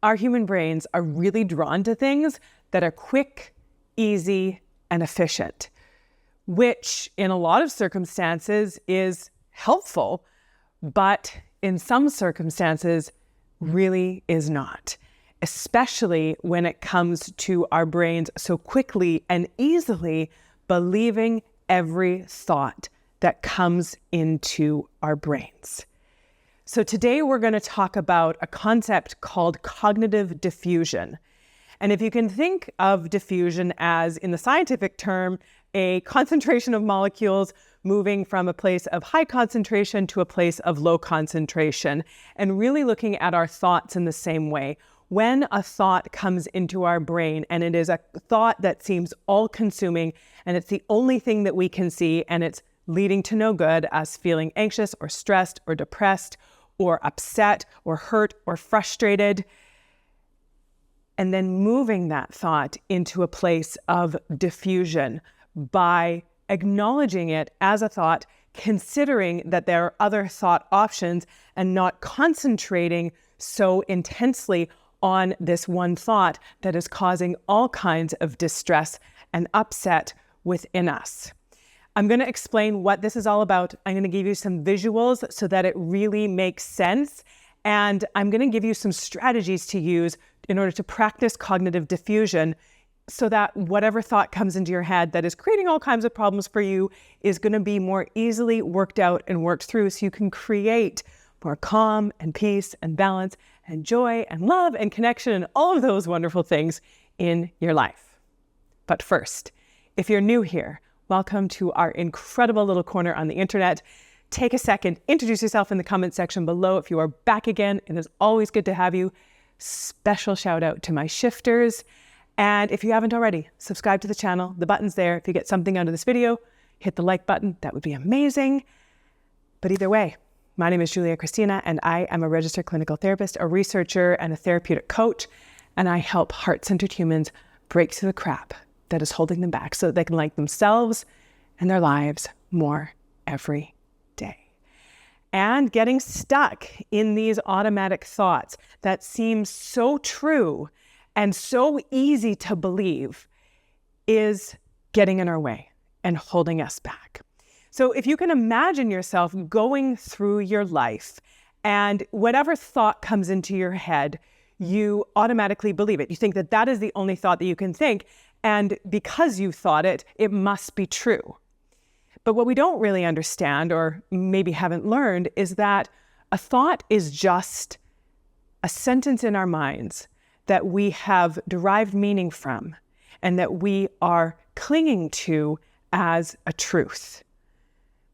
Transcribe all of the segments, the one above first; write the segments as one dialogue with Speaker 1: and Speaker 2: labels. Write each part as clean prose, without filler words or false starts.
Speaker 1: Our human brains are really drawn to things that are quick, easy, and efficient, which in a lot of circumstances is helpful, but in some circumstances really is not, especially when it comes to our brains so quickly and easily believing every thought that comes into our brains. So today we're going to talk about a concept called cognitive diffusion. And if you can think of diffusion as, in the scientific term, a concentration of molecules moving from a place of high concentration to a place of low concentration, and really looking at our thoughts in the same way. When a thought comes into our brain and it is a thought that seems all-consuming and it's the only thing that we can see and it's leading to no good, as feeling anxious or stressed or depressed or upset or hurt or frustrated, and then moving that thought into a place of diffusion by acknowledging it as a thought, considering that there are other thought options, and not concentrating so intensely on this one thought that is causing all kinds of distress and upset within us. I'm going to explain what this is all about. I'm going to give you some visuals so that it really makes sense. And I'm going to give you some strategies to use in order to practice cognitive diffusion so that whatever thought comes into your head that is creating all kinds of problems for you is going to be more easily worked out and worked through, so you can create more calm and peace and balance and joy and love and connection and all of those wonderful things in your life. But first, if you're new here, welcome to our incredible little corner on the internet. Take a second, introduce yourself in the comment section below. If you are back again, it is always good to have you. Special shout out to my shifters. And if you haven't already, subscribe to the channel. The button's there. If you get something out of this video, hit the like button. That would be amazing. But either way, my name is Kristina, and I am a registered clinical therapist, a researcher, and a therapeutic coach. And I help heart-centered humans break through the crap that is holding them back so that they can like themselves and their lives more every day. And getting stuck in these automatic thoughts that seem so true and so easy to believe is getting in our way and holding us back. So if you can imagine yourself going through your life and whatever thought comes into your head, you automatically believe it. You think that that is the only thought that you can think. And because you thought it, it must be true. But what we don't really understand, or maybe haven't learned, is that a thought is just a sentence in our minds that we have derived meaning from and that we are clinging to as a truth.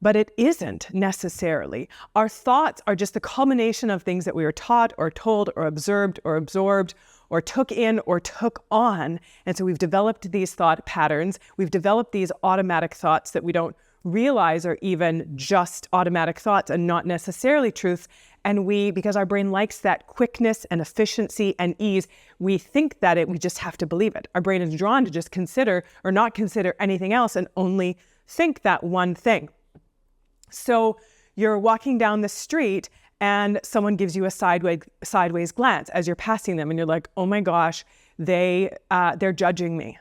Speaker 1: But it isn't necessarily. Our thoughts are just the culmination of things that we were taught or told or observed or absorbed or took in or took on. And so we've developed these thought patterns. We've developed these automatic thoughts that we don't realize are even just automatic thoughts and not necessarily truths. And because our brain likes that quickness and efficiency and ease, we think that we just have to believe it. Our brain is drawn to just consider or not consider anything else and only think that one thing. So you're walking down the street and someone gives you a sideways glance as you're passing them, and you're like, oh my gosh, they're judging me,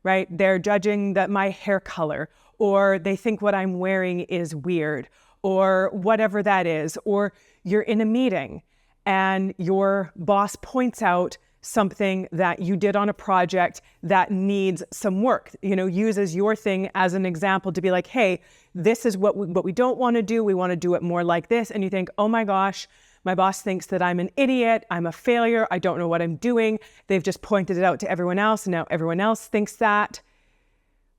Speaker 1: right? They're judging my hair color, or they think what I'm wearing is weird, or whatever that is. Or you're in a meeting and your boss points out something that you did on a project that needs some work, uses your thing as an example to be like, hey, this is what we don't want to do. We want to do it more like this. And you think, oh my gosh, my boss thinks that I'm an idiot. I'm a failure. I don't know what I'm doing. They've just pointed it out to everyone else, and now everyone else thinks that.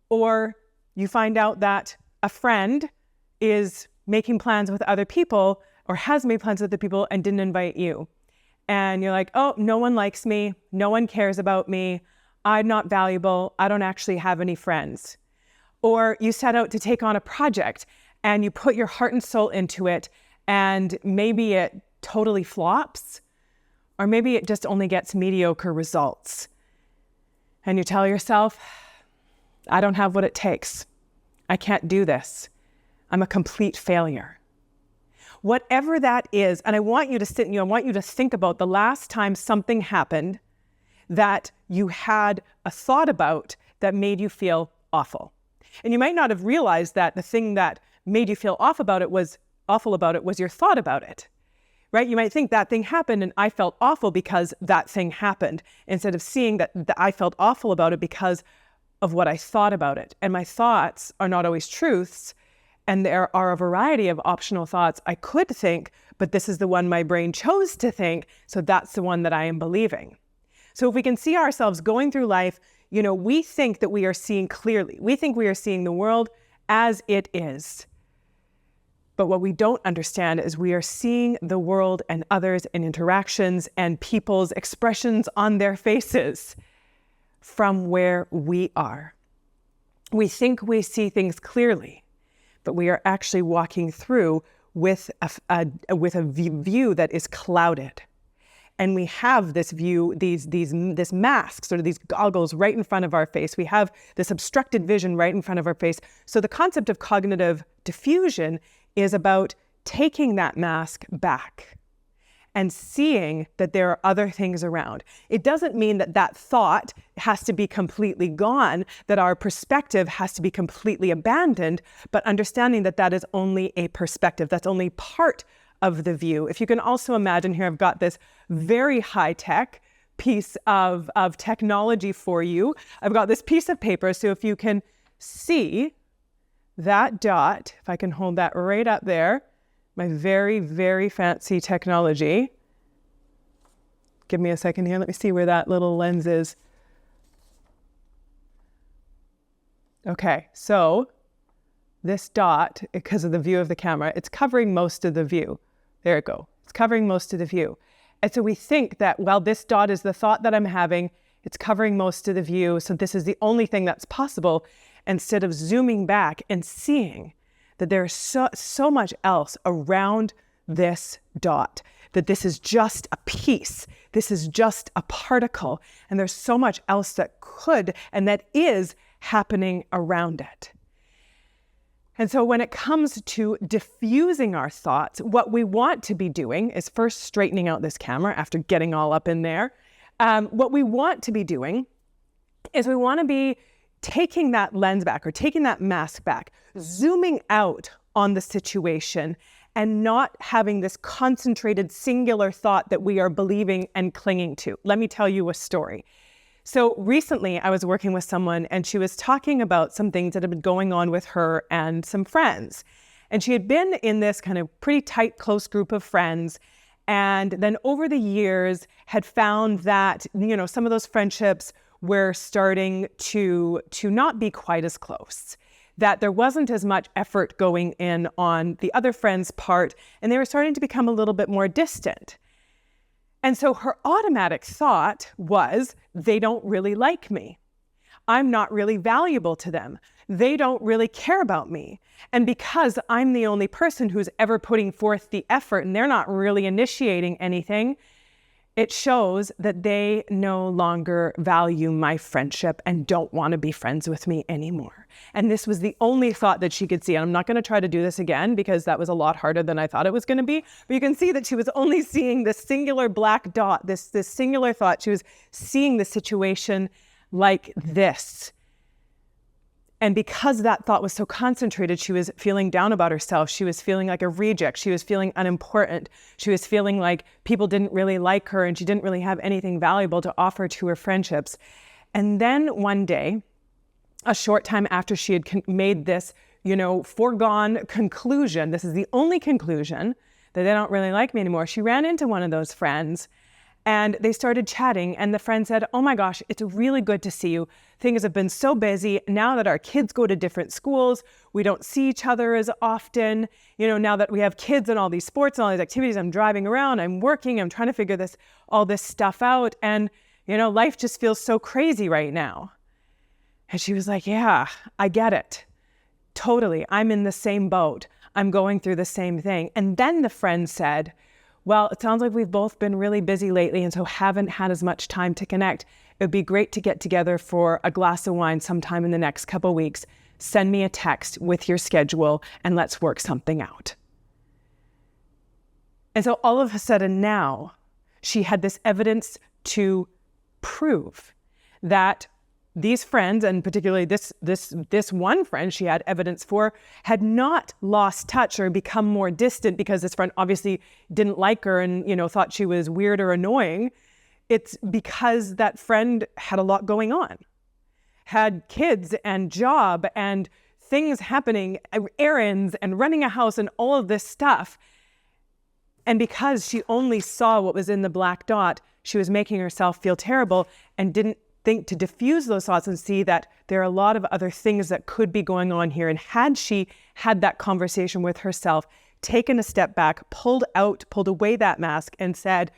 Speaker 1: Or you find out that a friend is making plans with other people, or has made plans with other people and didn't invite you. And you're like, oh, no one likes me. No one cares about me. I'm not valuable. I don't actually have any friends. Or you set out to take on a project and you put your heart and soul into it, and maybe it totally flops, or maybe it just only gets mediocre results. And you tell yourself, I don't have what it takes. I can't do this. I'm a complete failure. Whatever that is, and I want you to sit and I want you to think about the last time something happened that you had a thought about that made you feel awful. And you might not have realized that the thing that made you feel awful about it was your thought about it, right? You might think that thing happened and I felt awful because that thing happened, instead of seeing that I felt awful about it because of what I thought about it. And my thoughts are not always truths. And there are a variety of optional thoughts I could think, but this is the one my brain chose to think. So that's the one that I am believing. So if we can see ourselves going through life, we think that we are seeing clearly. We think we are seeing the world as it is. But what we don't understand is we are seeing the world and others and interactions and people's expressions on their faces from where we are. We think we see things clearly, but we are actually walking through with a view that is clouded. And we have this view, this mask, sort of these goggles right in front of our face. We have this obstructed vision right in front of our face. So the concept of cognitive diffusion is about taking that mask back and seeing that there are other things around. It doesn't mean that that thought has to be completely gone, that our perspective has to be completely abandoned, but understanding that that is only a perspective. That's only part of the view. If you can also imagine here, I've got this very high-tech piece of technology for you. I've got this piece of paper. So if you can see that dot, if I can hold that right up there, my very, very fancy technology. Give me a second here. Let me see where that little lens is. Okay, so this dot, because of the view of the camera, it's covering most of the view. There it goes. It's covering most of the view. And so we think that, well, this dot is the thought that I'm having. It's covering most of the view. So this is the only thing that's possible, instead of zooming back and seeing that there's so much else around this dot, that this is just a piece, this is just a particle, and there's so much else that could and that is happening around it. And so when it comes to diffusing our thoughts, what we want to be doing is first straightening out this camera after getting all up in there. What we want to be doing is we want to be taking that lens back or taking that mask back, zooming out on the situation and not having this concentrated singular thought that we are believing and clinging to. Let me tell you a story. So recently I was working with someone and she was talking about some things that had been going on with her and some friends. And she had been in this kind of pretty tight, close group of friends. And then over the years had found that, some of those friendships were starting to not be quite as close, that there wasn't as much effort going in on the other friend's part, and they were starting to become a little bit more distant. And so her automatic thought was, they don't really like me. I'm not really valuable to them. They don't really care about me. And because I'm the only person who's ever putting forth the effort and they're not really initiating anything, it shows that they no longer value my friendship and don't want to be friends with me anymore. And this was the only thought that she could see. And I'm not going to try to do this again because that was a lot harder than I thought it was going to be. But you can see that she was only seeing this singular black dot, this singular thought. She was seeing the situation like this. And because that thought was so concentrated, she was feeling down about herself. She was feeling like a reject. She was feeling unimportant. She was feeling like people didn't really like her and she didn't really have anything valuable to offer to her friendships. And then one day, a short time after she had made this, foregone conclusion, this is the only conclusion, that they don't really like me anymore, she ran into one of those friends and they started chatting, and the friend said, "Oh my gosh, it's really good to see you. Things have been so busy. Now that our kids go to different schools, we don't see each other as often. Now that we have kids and all these sports and all these activities, I'm driving around, I'm working, I'm trying to figure all this stuff out. And, life just feels so crazy right now." And she was like, "Yeah, I get it. Totally. I'm in the same boat. I'm going through the same thing." And then the friend said, "Well, it sounds like we've both been really busy lately and so haven't had as much time to connect. It would be great to get together for a glass of wine sometime in the next couple weeks. Send me a text with your schedule and let's work something out." And so all of a sudden now she had this evidence to prove that these friends, and particularly this one friend she had evidence for, had not lost touch or become more distant because this friend obviously didn't like her and, thought she was weird or annoying. It's because that friend had a lot going on, had kids and job and things happening, errands and running a house and all of this stuff. And because she only saw what was in the black dot, she was making herself feel terrible and didn't think to diffuse those thoughts and see that there are a lot of other things that could be going on here. And had she had that conversation with herself, taken a step back, pulled away that mask and said,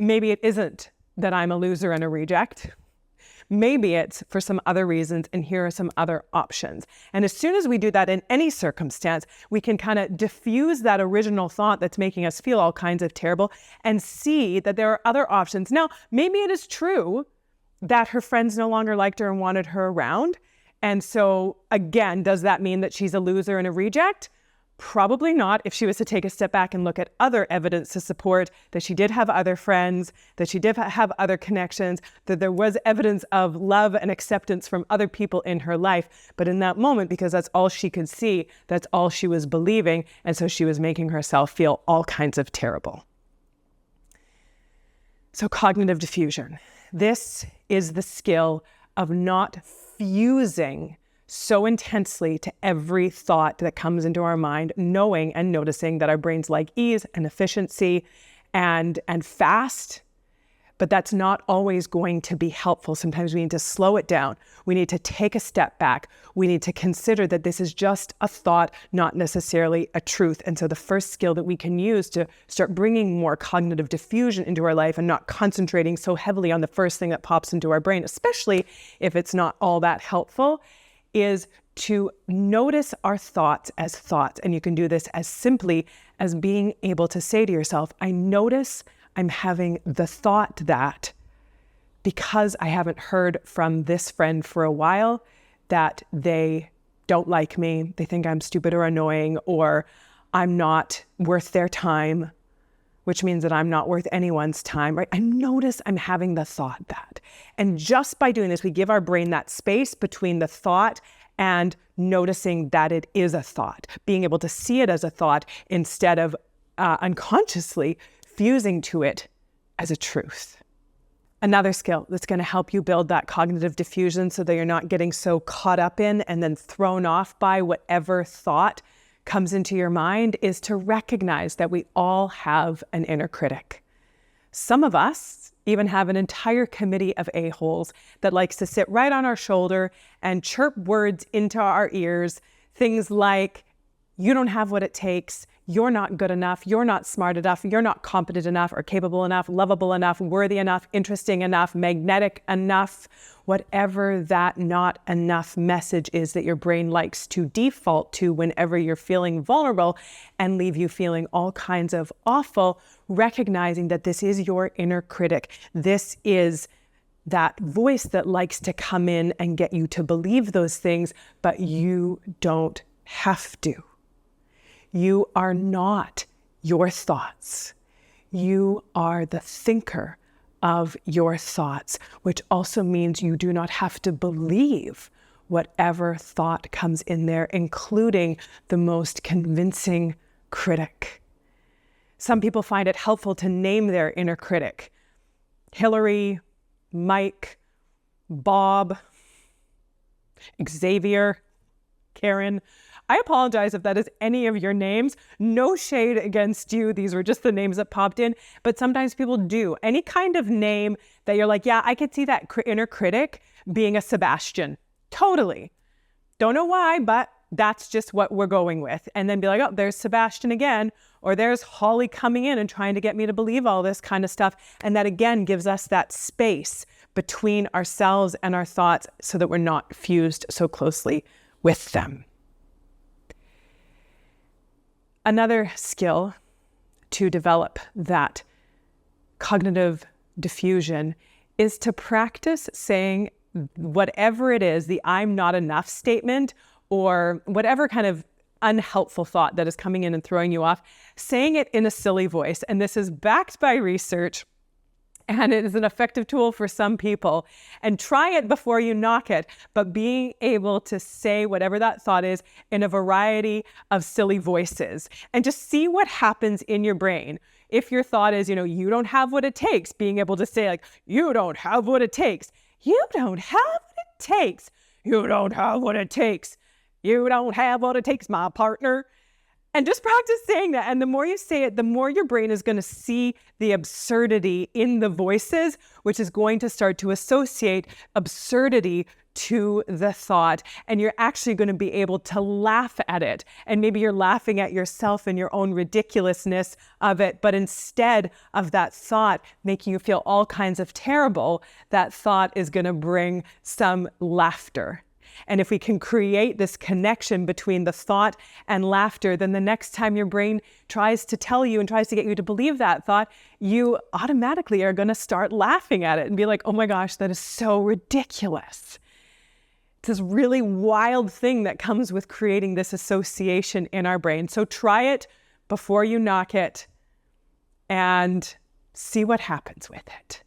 Speaker 1: maybe it isn't that I'm a loser and a reject. Maybe it's for some other reasons, and here are some other options. And as soon as we do that in any circumstance, we can kind of diffuse that original thought that's making us feel all kinds of terrible and see that there are other options. Now, maybe it is true that her friends no longer liked her and wanted her around. And so again, does that mean that she's a loser and a reject? Probably not, if she was to take a step back and look at other evidence to support that she did have other friends, that she did have other connections, that there was evidence of love and acceptance from other people in her life. But in that moment, because that's all she could see, that's all she was believing. And so she was making herself feel all kinds of terrible. So cognitive diffusion. This is the skill of not fusing so intensely to every thought that comes into our mind, knowing and noticing that our brains like ease and efficiency and fast, but that's not always going to be helpful. Sometimes we need to slow it down. We need to take a step back. We need to consider that this is just a thought, not necessarily a truth. And so the first skill that we can use to start bringing more cognitive diffusion into our life and not concentrating so heavily on the first thing that pops into our brain, especially if it's not all that helpful, is to notice our thoughts as thoughts. And you can do this as simply as being able to say to yourself, I notice I'm having the thought that because I haven't heard from this friend for a while, that they don't like me, they think I'm stupid or annoying, or I'm not worth their time, which means that I'm not worth anyone's time, right? I notice I'm having the thought that. And just by doing this, we give our brain that space between the thought and noticing that it is a thought, being able to see it as a thought instead of unconsciously fusing to it as a truth. Another skill that's going to help you build that cognitive diffusion so that you're not getting so caught up in and then thrown off by whatever thought comes into your mind is to recognize that we all have an inner critic. Some of us even have an entire committee of a-holes that likes to sit right on our shoulder and chirp words into our ears, things like, you don't have what it takes, you're not good enough, you're not smart enough, you're not competent enough or capable enough, lovable enough, worthy enough, interesting enough, magnetic enough, whatever that not enough message is that your brain likes to default to whenever you're feeling vulnerable and leave you feeling all kinds of awful, recognizing that this is your inner critic. This is that voice that likes to come in and get you to believe those things, but you don't have to. You are not your thoughts. You are the thinker of your thoughts, which also means you do not have to believe whatever thought comes in there, including the most convincing critic. Some people find it helpful to name their inner critic. Hillary, Mike, Bob, Xavier, Karen. I apologize if that is any of your names. No shade against you. These were just the names that popped in. But sometimes people do. Any kind of name that you're like, yeah, I could see that inner critic being a Sebastian. Totally. Don't know why, but that's just what we're going with. And then be like, oh, there's Sebastian again. Or there's Holly coming in and trying to get me to believe all this kind of stuff. And that again gives us that space between ourselves and our thoughts so that we're not fused so closely with them. Another skill to develop that cognitive diffusion is to practice saying whatever it is, the I'm not enough statement or whatever kind of unhelpful thought that is coming in and throwing you off, saying it in a silly voice. And this is backed by research, and it is an effective tool for some people. And try it before you knock it, but being able to say whatever that thought is in a variety of silly voices and just see what happens in your brain. If your thought is, you don't have what it takes, being able to say like, you don't have what it takes. You don't have what it takes. You don't have what it takes. You don't have what it takes, my partner. And just practice saying that. And the more you say it, the more your brain is going to see the absurdity in the voices, which is going to start to associate absurdity to the thought. And you're actually going to be able to laugh at it. And maybe you're laughing at yourself and your own ridiculousness of it. But instead of that thought making you feel all kinds of terrible, that thought is going to bring some laughter. And if we can create this connection between the thought and laughter, then the next time your brain tries to tell you and tries to get you to believe that thought, you automatically are going to start laughing at it and be like, oh my gosh, that is so ridiculous. It's this really wild thing that comes with creating this association in our brain. So try it before you knock it and see what happens with it.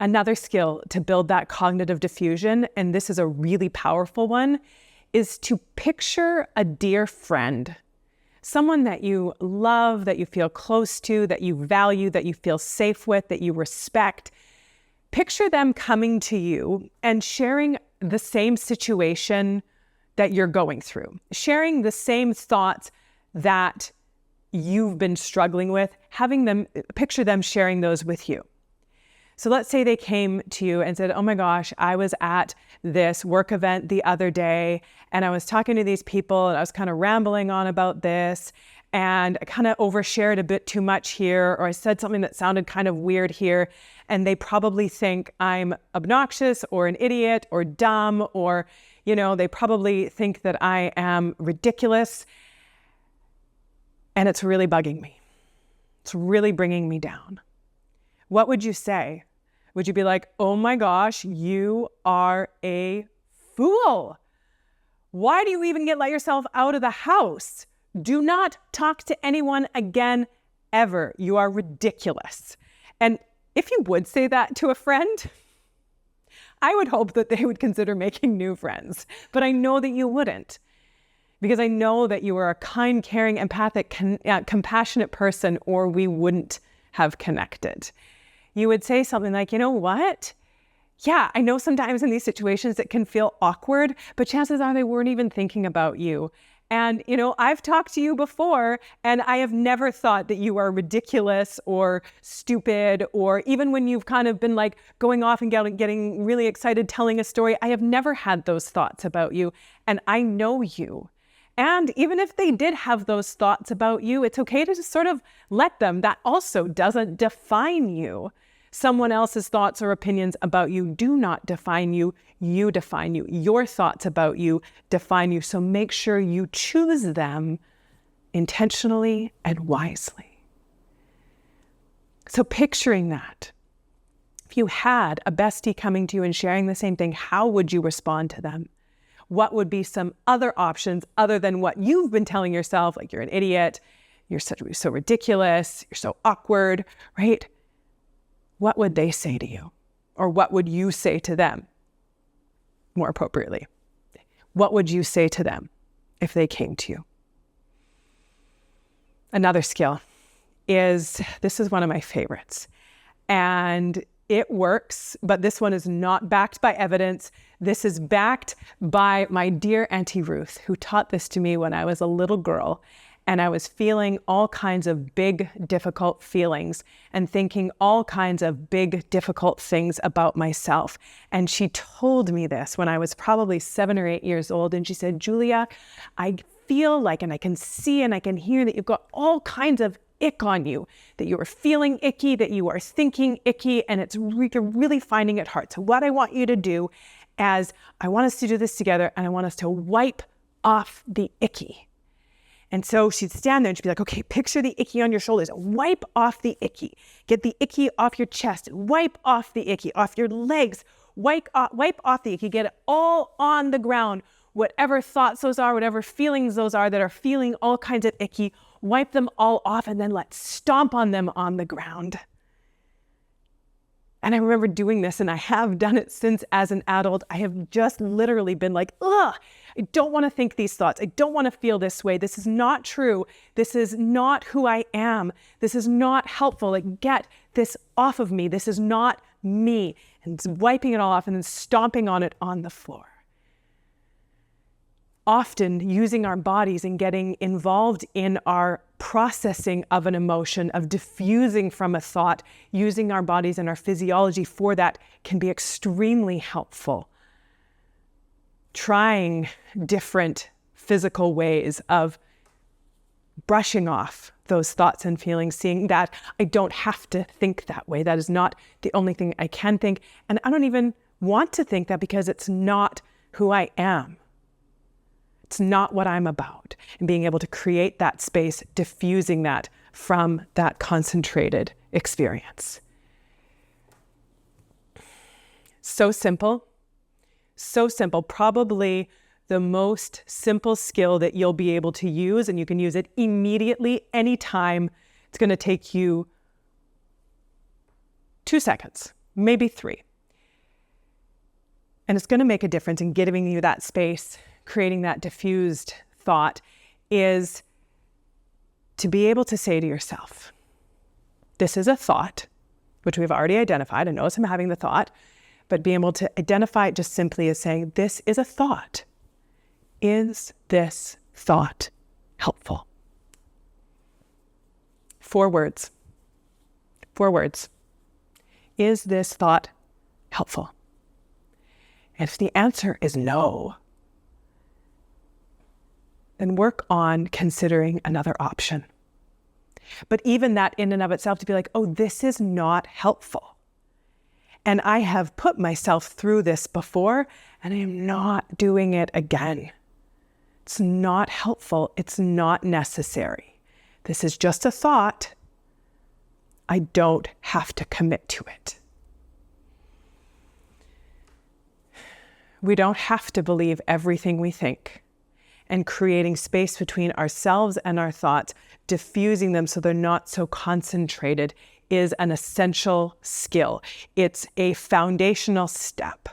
Speaker 1: Another skill to build that cognitive diffusion, and this is a really powerful one, is to picture a dear friend, someone that you love, that you feel close to, that you value, that you feel safe with, that you respect. Picture them coming to you and sharing the same situation that you're going through, sharing the same thoughts that you've been struggling with, picture them sharing those with you. So let's say they came to you and said, oh my gosh, I was at this work event the other day and I was talking to these people and I was kind of rambling on about this and I kind of overshared a bit too much here, or I said something that sounded kind of weird here. And they probably think I'm obnoxious or an idiot or dumb, or, they probably think that I am ridiculous. And it's really bugging me. It's really bringing me down. What would you say? Would you be like, oh my gosh, you are a fool. Why do you even let yourself out of the house? Do not talk to anyone again, ever. You are ridiculous. And if you would say that to a friend, I would hope that they would consider making new friends. But I know that you wouldn't, because I know that you are a kind, caring, empathic, compassionate person, or we wouldn't have connected. You would say something like, you know what? Yeah, I know sometimes in these situations it can feel awkward, but chances are they weren't even thinking about you. And, I've talked to you before and I have never thought that you are ridiculous or stupid, or even when you've kind of been like going off and getting really excited telling a story, I have never had those thoughts about you. And I know you. And even if they did have those thoughts about you, it's okay to just sort of let them. That also doesn't define you. Someone else's thoughts or opinions about you do not define you. You define you. Your thoughts about you define you. So make sure you choose them intentionally and wisely. So picturing that, if you had a bestie coming to you and sharing the same thing, how would you respond to them? What would be some other options other than what you've been telling yourself, like you're an idiot, you're so ridiculous, you're so awkward, right? What would they say to you? Or what would you say to them? More appropriately, what would you say to them if they came to you? Another skill is, this is one of my favorites, and it works, but this one is not backed by evidence. This is backed by my dear Auntie Ruth, who taught this to me when I was a little girl. And I was feeling all kinds of big, difficult feelings and thinking all kinds of big, difficult things about myself. And she told me this when I was probably 7 or 8 years old. And she said, Julia, I feel like, and I can see and I can hear that you've got all kinds of ick on you, that you are feeling icky, that you are thinking icky, and you're really finding it hard. So what I want you to do is, I want us to do this together, and I want us to wipe off the icky. And so she'd stand there and she'd be like, okay, picture the icky on your shoulders. Wipe off the icky. Get the icky off your chest. Wipe off the icky off your legs. Wipe off the icky. Get it all on the ground. whatever thoughts those are, whatever feelings those are that are feeling all kinds of icky, wipe them all off and then let's stomp on them on the ground. And I remember doing this, and I have done it since as an adult. I have just literally been like, ugh, I don't want to think these thoughts. I don't want to feel this way. This is not true. This is not who I am. This is not helpful. Like, get this off of me. This is not me. And wiping it all off and then stomping on it on the floor. Often using our bodies and getting involved in our processing of an emotion, of diffusing from a thought, using our bodies and our physiology for that can be extremely helpful. Trying different physical ways of brushing off those thoughts and feelings, seeing that I don't have to think that way. That is not the only thing I can think. And I don't even want to think that because it's not who I am. It's not what I'm about. And being able to create that space, diffusing that from that concentrated experience. So simple. So simple. Probably the most simple skill that you'll be able to use, and you can use it immediately, anytime. It's going to take you 2 seconds, maybe 3. And it's going to make a difference in giving you that space, creating that diffused thought, is to be able to say to yourself, this is a thought, which we've already identified. I notice I'm having the thought, but being able to identify it just simply as saying, this is a thought. Is this thought helpful? 4 words. 4 words. Is this thought helpful? And if the answer is no, then work on considering another option. But even that in and of itself, to be like, oh, this is not helpful. And I have put myself through this before, and I am not doing it again. It's not helpful. It's not necessary. This is just a thought. I don't have to commit to it. We don't have to believe everything we think. And creating space between ourselves and our thoughts, diffusing them so they're not so concentrated, is an essential skill. It's a foundational step.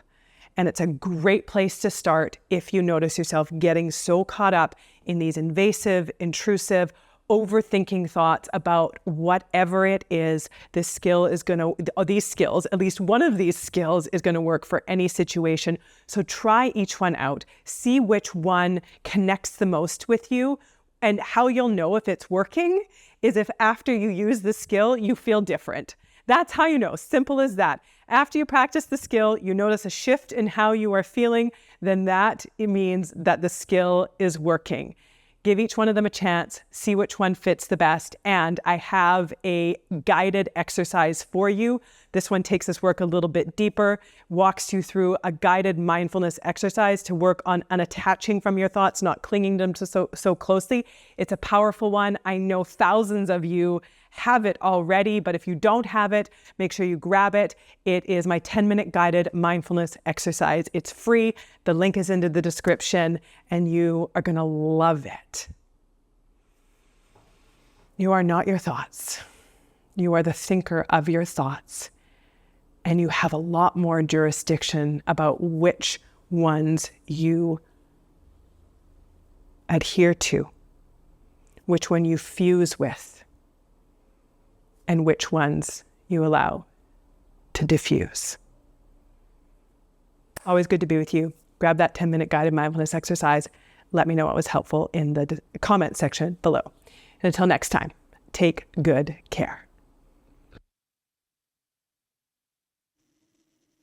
Speaker 1: And it's a great place to start if you notice yourself getting so caught up in these invasive, intrusive, overthinking thoughts about whatever it is. This skill is going to, these skills, at least one of these skills is going to work for any situation. So try each one out. See which one connects the most with you. And how you'll know if it's working is if after you use the skill, you feel different. That's how you know. Simple as that. After you practice the skill, you notice a shift in how you are feeling, then that it means that the skill is working. Give each one of them a chance, see which one fits the best. And I have a guided exercise for you. This one takes this work a little bit deeper, walks you through a guided mindfulness exercise to work on unattaching from your thoughts, not clinging them to so closely. It's a powerful one. I know thousands of you have it already, but if you don't have it, make sure you grab it. It is my 10-minute guided mindfulness exercise. It's free. The link is in the description, and you are going to love it. You are not your thoughts. You are the thinker of your thoughts, and you have a lot more jurisdiction about which ones you adhere to, which one you fuse with, and which ones you allow to diffuse. Always good to be with you. Grab that 10-minute guided mindfulness exercise. Let me know what was helpful in the comment section below. And until next time, take good care.